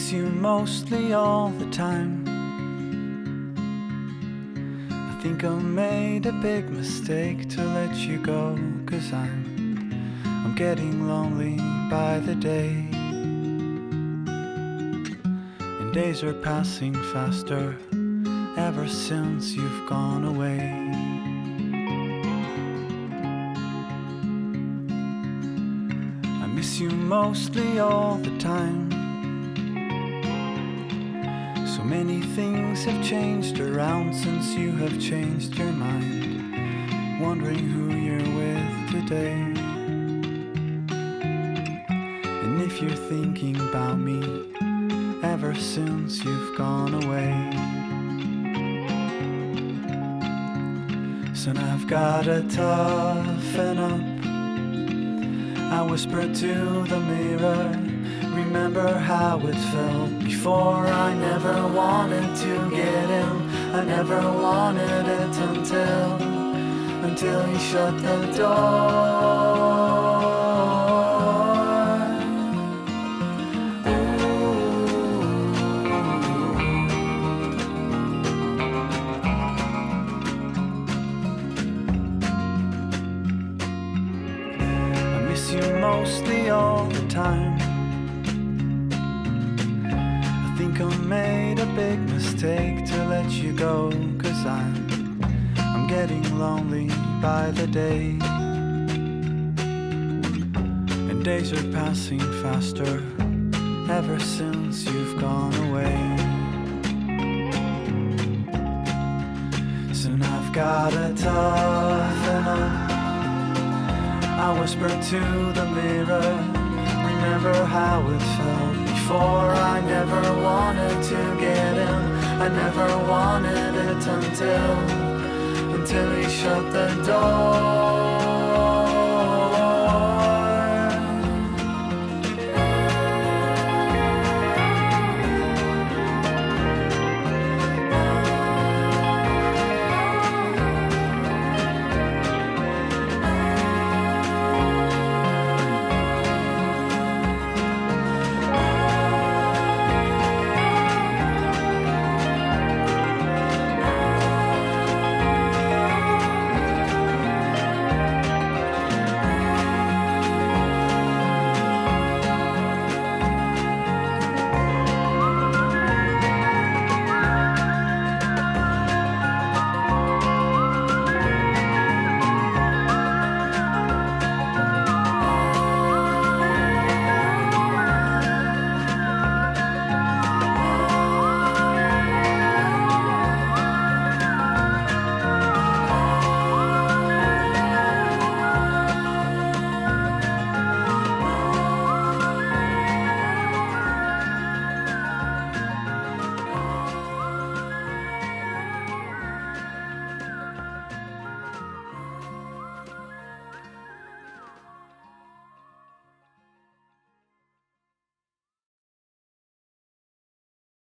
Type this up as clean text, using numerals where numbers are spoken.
miss you mostly all the time. I think I made a big mistake to let you go, 'cause I'm getting lonely by the day. And days are passing faster ever since you've gone away. I miss you mostly all the time. So many things have changed around since you have changed your mind, wondering who you're with today. And if you're thinking about me ever since you've gone away, soon I've gotta toughen up. I whisper to the mirror, remember how it felt before. I never wanted to get in, I never wanted it until you shut the door. Mostly all the time. I think I made a big mistake to let you go, 'cause I'm getting lonely by the day. And days are passing faster ever since you've gone away. Soon I've gotta toughen up. I whisper to the mirror, remember how it felt before. I never wanted to get in, I never wanted it until you shut the door.